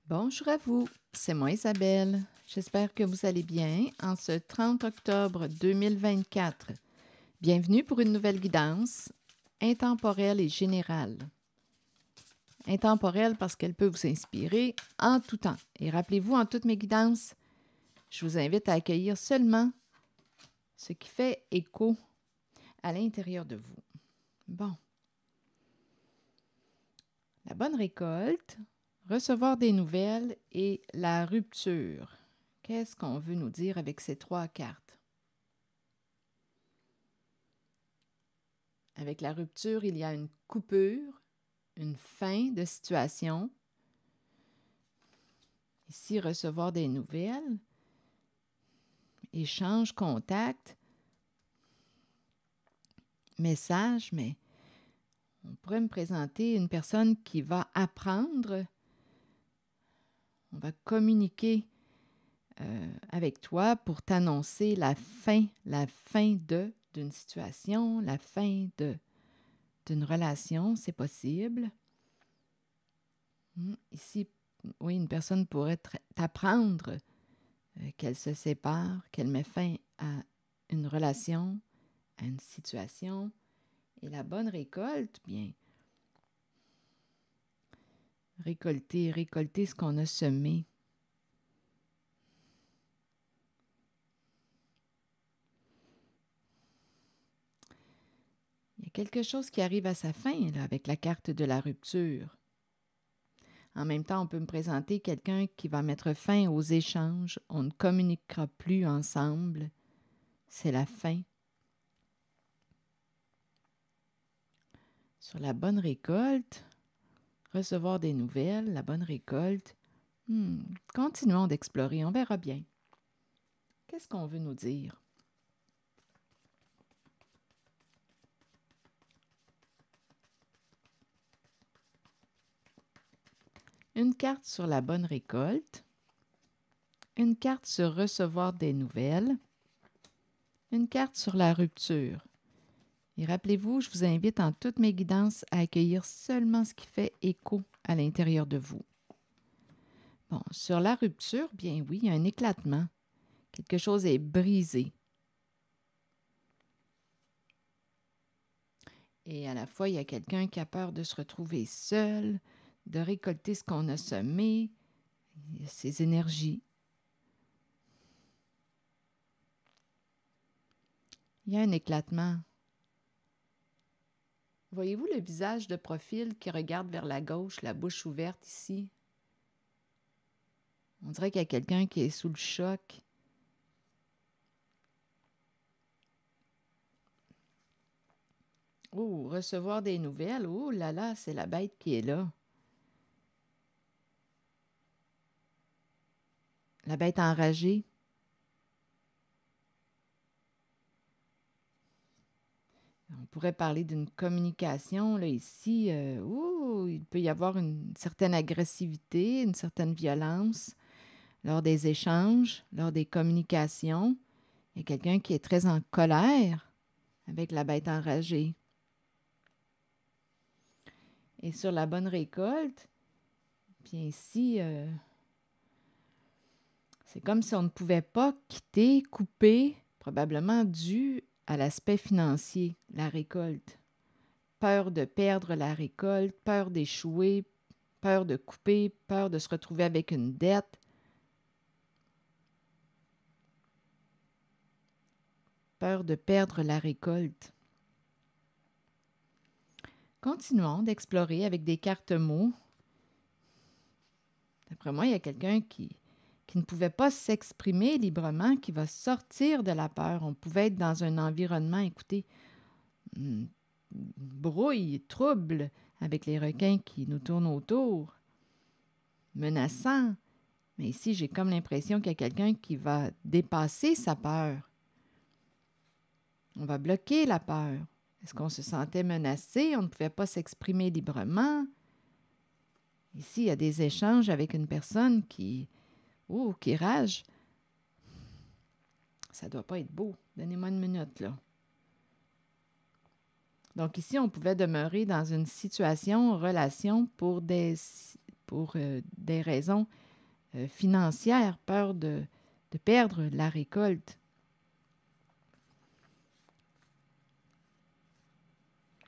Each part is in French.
Bonjour à vous, c'est moi Isabelle. J'espère que vous allez bien en ce 30 octobre 2024. Bienvenue pour une nouvelle guidance intemporelle et générale. Intemporelle parce qu'elle peut vous inspirer en tout temps. Et rappelez-vous, en toutes mes guidances, je vous invite à accueillir seulement ce qui fait écho à l'intérieur de vous. Bon. La bonne récolte, recevoir des nouvelles et la rupture. Qu'est-ce qu'on veut nous dire avec ces trois cartes? Avec la rupture, il y a une coupure, une fin de situation. Ici, recevoir des nouvelles, échange, contact, message, mais on pourrait me présenter une personne qui va apprendre, on va communiquer avec toi pour t'annoncer la fin d'une situation, la fin d'une relation, c'est possible. Ici, oui, une personne pourrait t'apprendre qu'elle se sépare, qu'elle met fin à une relation, à une situation. Et la bonne récolte, bien, récolter ce qu'on a semé. Il y a quelque chose qui arrive à sa fin, là, avec la carte de la rupture. En même temps, on peut me présenter quelqu'un qui va mettre fin aux échanges. On ne communiquera plus ensemble. C'est la fin. Sur la bonne récolte, recevoir des nouvelles, la bonne récolte. Continuons d'explorer, on verra bien. Qu'est-ce qu'on veut nous dire? Une carte sur la bonne récolte, une carte sur recevoir des nouvelles, une carte sur la rupture. Et rappelez-vous, je vous invite en toutes mes guidances à accueillir seulement ce qui fait écho à l'intérieur de vous. Bon, sur la rupture, bien oui, il y a un éclatement. Quelque chose est brisé. Et à la fois, il y a quelqu'un qui a peur de se retrouver seul, de récolter ce qu'on a semé, ses énergies. Il y a un éclatement. Voyez-vous le visage de profil qui regarde vers la gauche, la bouche ouverte ici? On dirait qu'il y a quelqu'un qui est sous le choc. Oh, recevoir des nouvelles. Oh là là, c'est la bête qui est là. La bête enragée. On pourrait parler d'une communication, là, ici. Il peut y avoir une certaine agressivité, une certaine violence lors des échanges, lors des communications. Il y a quelqu'un qui est très en colère avec la bête enragée. Et sur la bonne récolte, bien ici, c'est comme si on ne pouvait pas quitter, couper, probablement dû à l'aspect financier, la récolte. Peur de perdre la récolte, peur d'échouer, peur de couper, peur de se retrouver avec une dette. Peur de perdre la récolte. Continuons d'explorer avec des cartes mots. D'après moi, il y a quelqu'un qui ne pouvait pas s'exprimer librement, qui va sortir de la peur. On pouvait être dans un environnement, écoutez, brouille, trouble, avec les requins qui nous tournent autour, menaçant. Mais ici, j'ai comme l'impression qu'il y a quelqu'un qui va dépasser sa peur. On va bloquer la peur. Est-ce qu'on se sentait menacé? On ne pouvait pas s'exprimer librement. Ici, il y a des échanges avec une personne qui rage. Ça ne doit pas être beau. Donnez-moi une minute, là. Donc ici, on pouvait demeurer dans une situation, relation pour des pour des raisons financières, peur de perdre la récolte.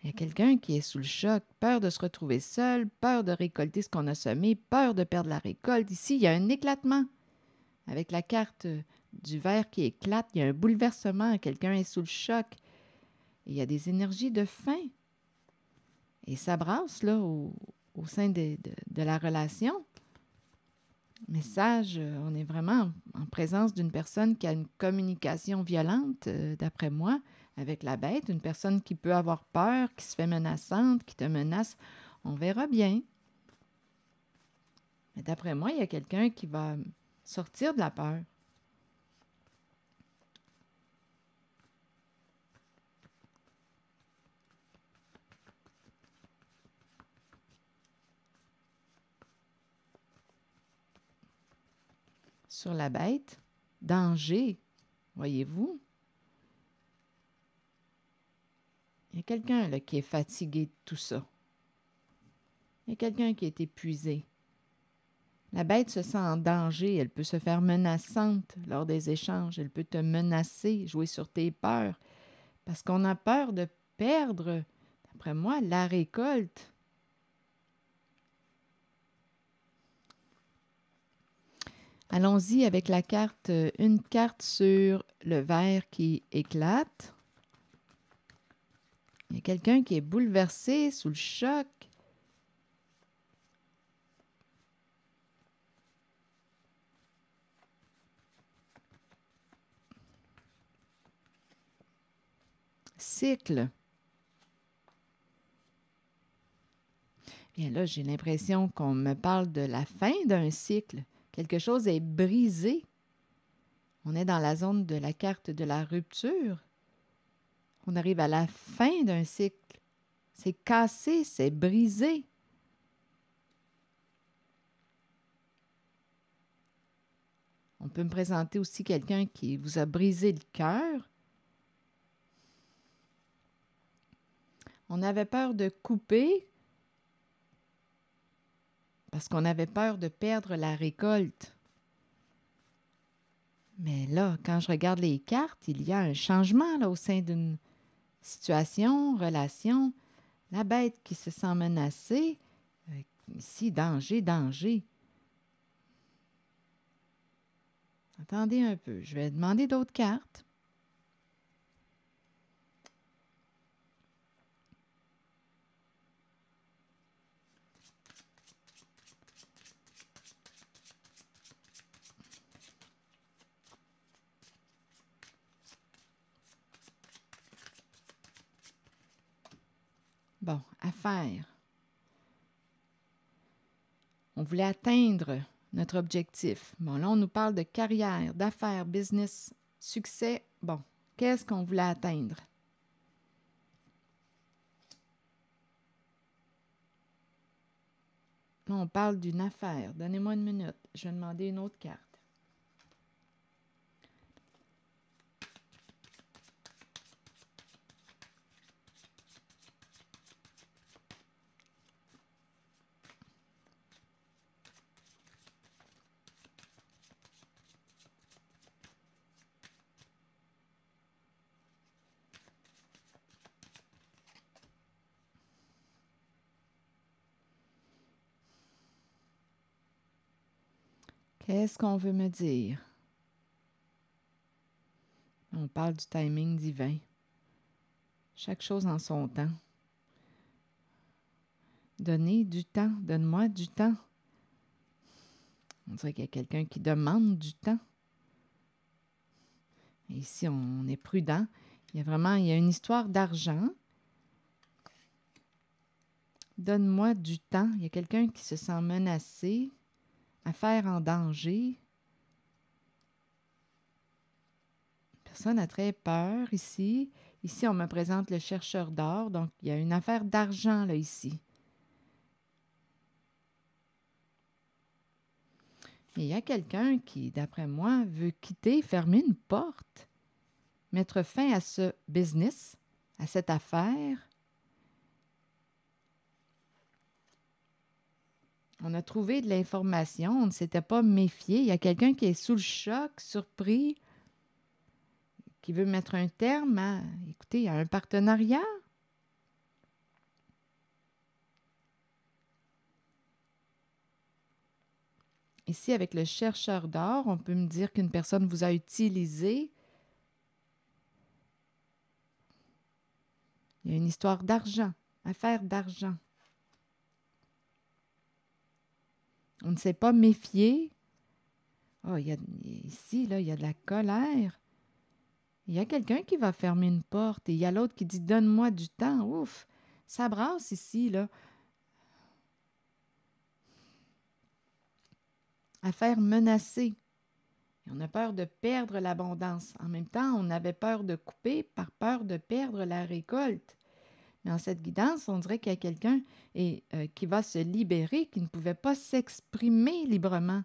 Il y a quelqu'un qui est sous le choc, peur de se retrouver seul, peur de récolter ce qu'on a semé, peur de perdre la récolte. Ici, il y a un éclatement. Avec la carte du verre qui éclate, il y a un bouleversement, quelqu'un est sous le choc. Et il y a des énergies de faim. Et ça brasse là, au sein de la relation. Message, on est vraiment en présence d'une personne qui a une communication violente, d'après moi, avec la bête, une personne qui peut avoir peur, qui se fait menaçante, qui te menace. On verra bien. Mais d'après moi, il y a quelqu'un qui va sortir de la peur. Sur la bête, danger, voyez-vous? Il y a quelqu'un là, qui est fatigué de tout ça. Il y a quelqu'un qui est épuisé. La bête se sent en danger, elle peut se faire menaçante lors des échanges, elle peut te menacer, jouer sur tes peurs, parce qu'on a peur de perdre, d'après moi, la récolte. Allons-y avec la carte, une carte sur le verre qui éclate. Il y a quelqu'un qui est bouleversé, sous le choc. Cycle. Bien là, j'ai l'impression qu'on me parle de la fin d'un cycle. Quelque chose est brisé. On est dans la zone de la carte de la rupture. On arrive à la fin d'un cycle. C'est cassé, c'est brisé. On peut me présenter aussi quelqu'un qui vous a brisé le cœur. On avait peur de couper parce qu'on avait peur de perdre la récolte. Mais là, quand je regarde les cartes, il y a un changement là, au sein d'une situation, relation. La bête qui se sent menacée. Ici, danger, danger. Attendez un peu, je vais demander d'autres cartes. Bon, affaires. On voulait atteindre notre objectif. Bon, là, on nous parle de carrière, d'affaires, business, succès. Bon, qu'est-ce qu'on voulait atteindre? Là, on parle d'une affaire. Donnez-moi une minute. Je vais demander une autre carte. Qu'est-ce qu'on veut me dire? On parle du timing divin. Chaque chose en son temps. Donnez du temps. Donne-moi du temps. On dirait qu'il y a quelqu'un qui demande du temps. Et ici, on est prudent. Il y a une histoire d'argent. Donne-moi du temps. Il y a quelqu'un qui se sent menacé. Affaire en danger. Personne a très peur ici. Ici, on me présente le chercheur d'or. Donc, il y a une affaire d'argent là ici. Et il y a quelqu'un qui, d'après moi, veut quitter, fermer une porte, mettre fin à ce business, à cette affaire. On a trouvé de l'information, on ne s'était pas méfié. Il y a quelqu'un qui est sous le choc, surpris, qui veut mettre un terme à, écoutez, à un partenariat. Ici, avec le chercheur d'or, on peut me dire qu'une personne vous a utilisé. Il y a une histoire d'argent, affaire d'argent. On ne s'est pas méfié. Oh, ici, là, il y a de la colère. Il y a quelqu'un qui va fermer une porte et il y a l'autre qui dit « Donne-moi du temps. » Ouf, ça brasse ici, là. Affaire menacée. Et on a peur de perdre l'abondance. En même temps, on avait peur de couper par peur de perdre la récolte. Mais en cette guidance, on dirait qu'il y a quelqu'un qui va se libérer, qui ne pouvait pas s'exprimer librement.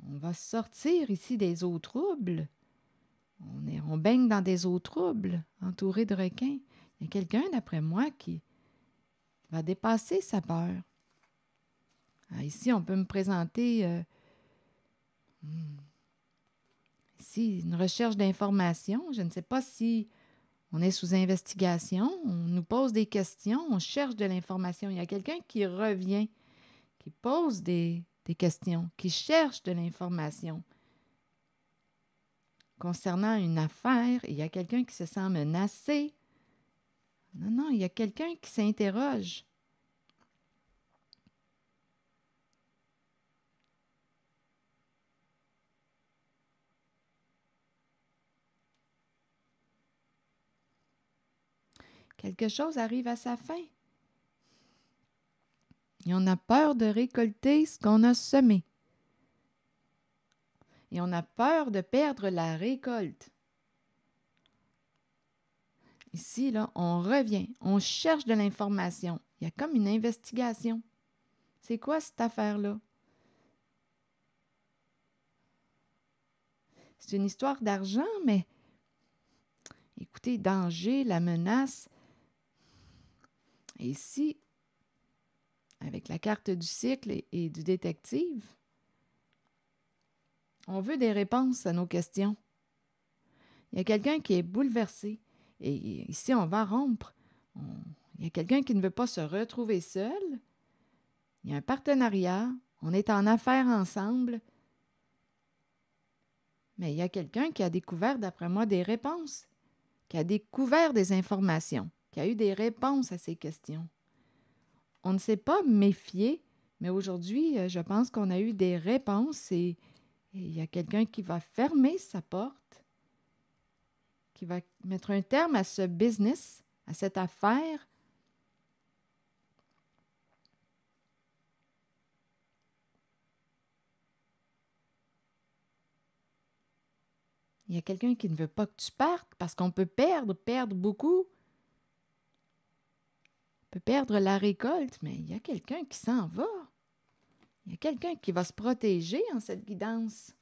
On va sortir ici des eaux troubles. On baigne dans des eaux troubles, entouré de requins. Il y a quelqu'un, d'après moi, qui va dépasser sa peur. Ah, ici, on peut me présenter ici une recherche d'informations. Je ne sais pas si on est sous investigation, on nous pose des questions, on cherche de l'information. Il y a quelqu'un qui revient, qui pose des questions, qui cherche de l'information concernant une affaire. Il y a quelqu'un qui se sent menacé. Non, il y a quelqu'un qui s'interroge. Quelque chose arrive à sa fin. Et on a peur de récolter ce qu'on a semé. Et on a peur de perdre la récolte. Ici, là, on revient, on cherche de l'information. Il y a comme une investigation. C'est quoi cette affaire-là? C'est une histoire d'argent, mais écoutez, danger, la menace. Et ici, avec la carte du cycle et du détective, on veut des réponses à nos questions. Il y a quelqu'un qui est bouleversé. Et ici, on va rompre. Il y a quelqu'un qui ne veut pas se retrouver seul. Il y a un partenariat. On est en affaires ensemble. Mais il y a quelqu'un qui a découvert, d'après moi, des réponses, qui a découvert des informations, qui a eu des réponses à ces questions. On ne s'est pas méfié, mais aujourd'hui, je pense qu'on a eu des réponses et il y a quelqu'un qui va fermer sa porte, qui va mettre un terme à ce business, à cette affaire. Il y a quelqu'un qui ne veut pas que tu partes parce qu'on peut perdre beaucoup. On peut perdre la récolte, mais il y a quelqu'un qui s'en va. Il y a quelqu'un qui va se protéger en cette guidance.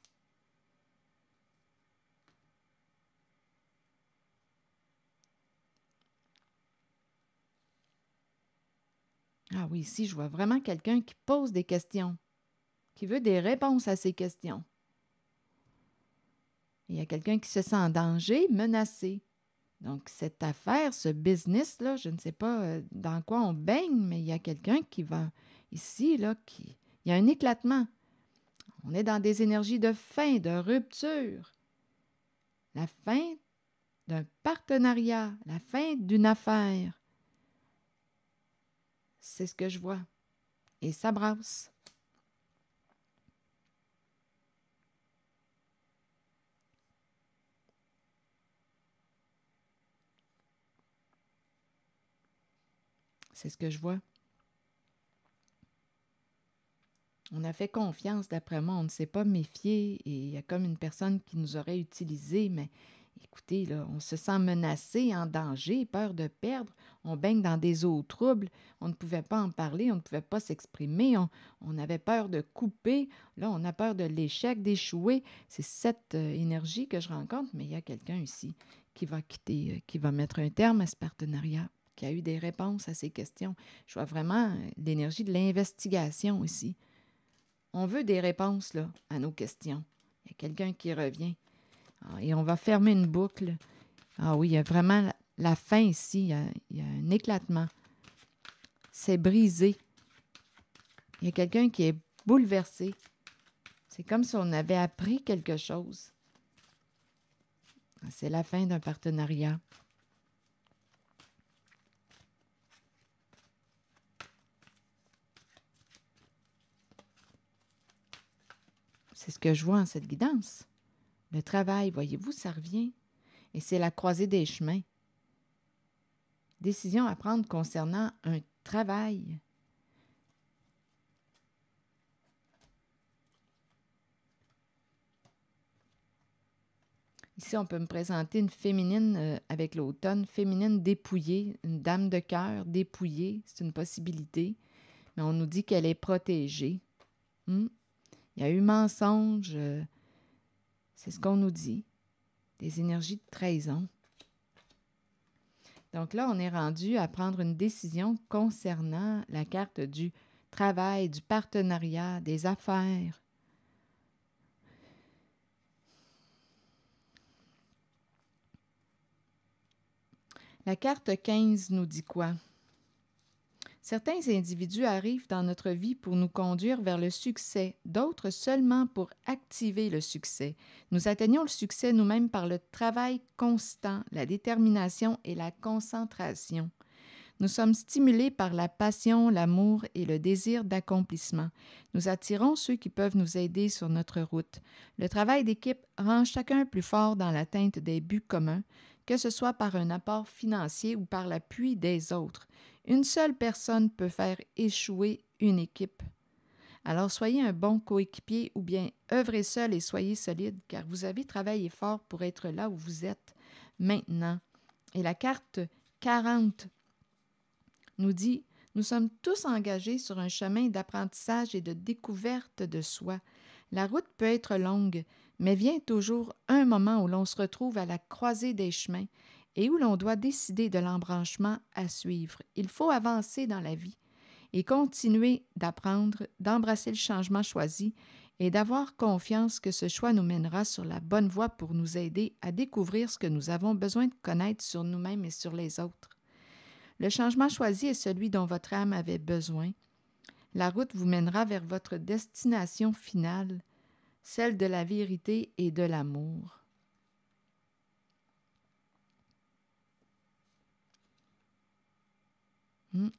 Ah oui, ici, je vois vraiment quelqu'un qui pose des questions, qui veut des réponses à ces questions. Il y a quelqu'un qui se sent en danger, menacé. Donc, cette affaire, ce business-là, je ne sais pas dans quoi on baigne, mais il y a quelqu'un qui va ici, là, il y a un éclatement. On est dans des énergies de fin, de rupture. La fin d'un partenariat, la fin d'une affaire. C'est ce que je vois. Et ça brasse. C'est ce que je vois. On a fait confiance, d'après moi, on ne s'est pas méfié et il y a comme une personne qui nous aurait utilisé, mais écoutez, là, on se sent menacé, en danger, peur de perdre, on baigne dans des eaux troubles, on ne pouvait pas en parler, on ne pouvait pas s'exprimer, on avait peur de couper, là, on a peur de l'échec, d'échouer. C'est cette énergie que je rencontre, mais il y a quelqu'un ici qui va quitter, qui va mettre un terme à ce partenariat. qui a eu des réponses à ces questions. Je vois vraiment l'énergie de l'investigation ici. On veut des réponses là, à nos questions. Il y a quelqu'un qui revient. Ah, et on va fermer une boucle. Ah oui, il y a vraiment la fin ici. Il y a un éclatement. C'est brisé. Il y a quelqu'un qui est bouleversé. C'est comme si on avait appris quelque chose. C'est la fin d'un partenariat. C'est ce que je vois en cette guidance. Le travail, voyez-vous, ça revient. Et c'est la croisée des chemins. Décision à prendre concernant un travail. Ici, on peut me présenter une féminine avec l'automne, féminine dépouillée, une dame de cœur dépouillée, c'est une possibilité, mais on nous dit qu'elle est protégée. Il y a eu mensonge, c'est ce qu'on nous dit, des énergies de trahison. Donc là, on est rendu à prendre une décision concernant la carte du travail, du partenariat, des affaires. La carte 15 nous dit quoi? Certains individus arrivent dans notre vie pour nous conduire vers le succès, d'autres seulement pour activer le succès. Nous atteignons le succès nous-mêmes par le travail constant, la détermination et la concentration. Nous sommes stimulés par la passion, l'amour et le désir d'accomplissement. Nous attirons ceux qui peuvent nous aider sur notre route. Le travail d'équipe rend chacun plus fort dans l'atteinte des buts communs, que ce soit par un apport financier ou par l'appui des autres. Une seule personne peut faire échouer une équipe. Alors soyez un bon coéquipier ou bien œuvrez seul et soyez solide, car vous avez travaillé fort pour être là où vous êtes maintenant. Et la carte 40 nous dit « Nous sommes tous engagés sur un chemin d'apprentissage et de découverte de soi. La route peut être longue, mais vient toujours un moment où l'on se retrouve à la croisée des chemins et où l'on doit décider de l'embranchement à suivre. Il faut avancer dans la vie et continuer d'apprendre, d'embrasser le changement choisi et d'avoir confiance que ce choix nous mènera sur la bonne voie pour nous aider à découvrir ce que nous avons besoin de connaître sur nous-mêmes et sur les autres. Le changement choisi est celui dont votre âme avait besoin. La route vous mènera vers votre destination finale, celle de la vérité et de l'amour.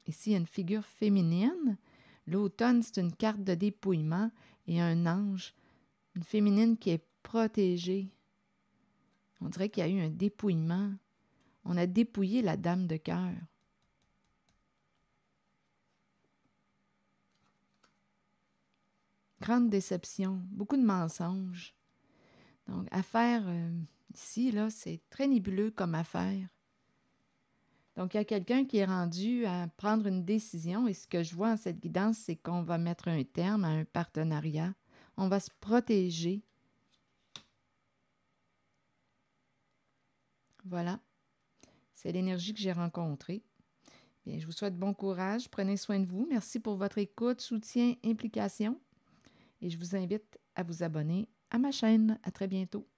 Ici, il y a une figure féminine. L'automne, c'est une carte de dépouillement et un ange, une féminine qui est protégée. On dirait qu'il y a eu un dépouillement. On a dépouillé la dame de cœur. Grande déception, beaucoup de mensonges. Donc, affaire ici, là, c'est très nébuleux comme affaire. Donc, il y a quelqu'un qui est rendu à prendre une décision et ce que je vois en cette guidance, c'est qu'on va mettre un terme à un partenariat. On va se protéger. Voilà. C'est l'énergie que j'ai rencontrée. Bien, je vous souhaite bon courage. Prenez soin de vous. Merci pour votre écoute, soutien, implication. Et je vous invite à vous abonner à ma chaîne. À très bientôt.